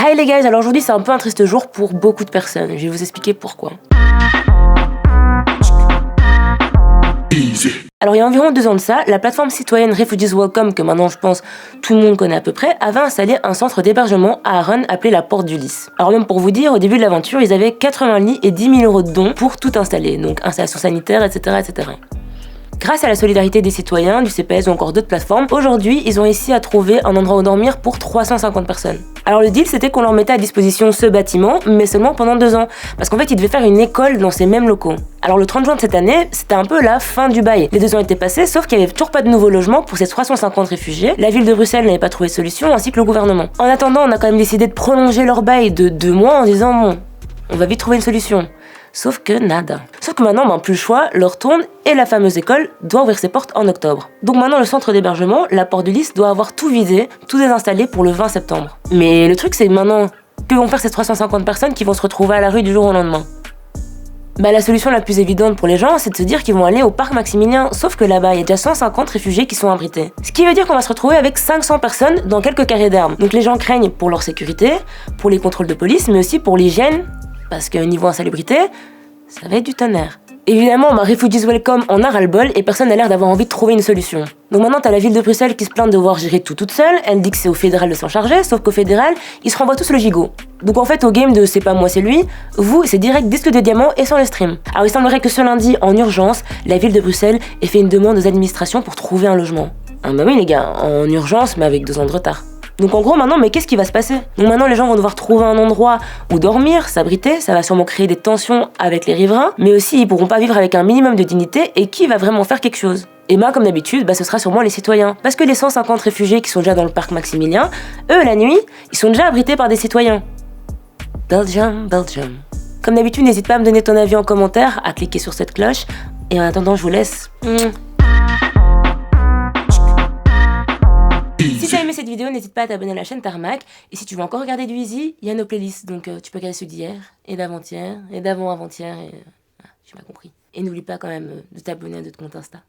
Hi les guys, alors aujourd'hui c'est un peu un triste jour pour beaucoup de personnes. Je vais vous expliquer pourquoi. Alors il y a environ 2 ans de ça, la plateforme citoyenne Refugees Welcome, que maintenant je pense tout le monde connaît à peu près, avait installé un centre d'hébergement à Arran appelé la Porte du Lys. Alors même pour vous dire, au début de l'aventure, ils avaient 80 lits et 10 000 € de dons pour tout installer, donc installation sanitaire, etc. etc. Grâce à la solidarité des citoyens, du CPS ou encore d'autres plateformes, aujourd'hui, ils ont réussi à trouver un endroit où dormir pour 350 personnes. Alors le deal, c'était qu'on leur mettait à disposition ce bâtiment, mais seulement pendant 2 ans. Parce qu'en fait, ils devaient faire une école dans ces mêmes locaux. Alors le 30 juin de cette année, c'était un peu la fin du bail. Les 2 ans étaient passés, sauf qu'il n'y avait toujours pas de nouveaux logements pour ces 350 réfugiés. La ville de Bruxelles n'avait pas trouvé de solution, ainsi que le gouvernement. En attendant, on a quand même décidé de prolonger leur bail de 2 mois en disant bon, on va vite trouver une solution. Sauf que nada. Sauf que maintenant, plus le choix, leur tourne et la fameuse école doit ouvrir ses portes en octobre. Donc maintenant, le centre d'hébergement, la Porte du Lys, doit avoir tout vidé, tout désinstallé pour le 20 septembre. Mais le truc, c'est que maintenant, que vont faire ces 350 personnes qui vont se retrouver à la rue du jour au lendemain? La solution la plus évidente pour les gens, c'est de se dire qu'ils vont aller au parc Maximilien, sauf que là-bas, il y a déjà 150 réfugiés qui sont abrités. Ce qui veut dire qu'on va se retrouver avec 500 personnes dans quelques carrés d'herbe. Donc les gens craignent pour leur sécurité, pour les contrôles de police, mais aussi pour l'hygiène, parce que niveau insalubrité, ça va être du tonnerre. Évidemment, Refugees Welcome en a ras-le-bol et personne n'a l'air d'avoir envie de trouver une solution. Donc maintenant, t'as la ville de Bruxelles qui se plaint de devoir gérer tout toute seule, elle dit que c'est au fédéral de s'en charger, sauf qu'au fédéral, ils se renvoient tous le gigot. Donc en fait, au game de c'est pas moi, c'est lui, vous, c'est direct disque de diamant et sans le stream. Alors il semblerait que ce lundi, en urgence, la ville de Bruxelles ait fait une demande aux administrations pour trouver un logement. Ah bah oui les gars, en urgence, mais avec 2 ans de retard. Donc en gros maintenant, mais qu'est-ce qui va se passer? Donc maintenant les gens vont devoir trouver un endroit où dormir, s'abriter, ça va sûrement créer des tensions avec les riverains, mais aussi ils pourront pas vivre avec un minimum de dignité et qui va vraiment faire quelque chose? Et comme d'habitude, ce sera sûrement les citoyens. Parce que les 150 réfugiés qui sont déjà dans le parc Maximilien, eux la nuit, ils sont déjà abrités par des citoyens. Belgium, Belgium. Comme d'habitude, n'hésite pas à me donner ton avis en commentaire, à cliquer sur cette cloche, et en attendant je vous laisse. Si tu as aimé cette vidéo, n'hésite pas à t'abonner à la chaîne Tarmac. Et si tu veux encore regarder du Easy, il y a nos playlists. Donc tu peux regarder ceux d'hier, et d'avant-hier, et d'avant-avant-hier, et... tu m'as compris. Et n'oublie pas quand même de t'abonner à d'autres comptes Insta.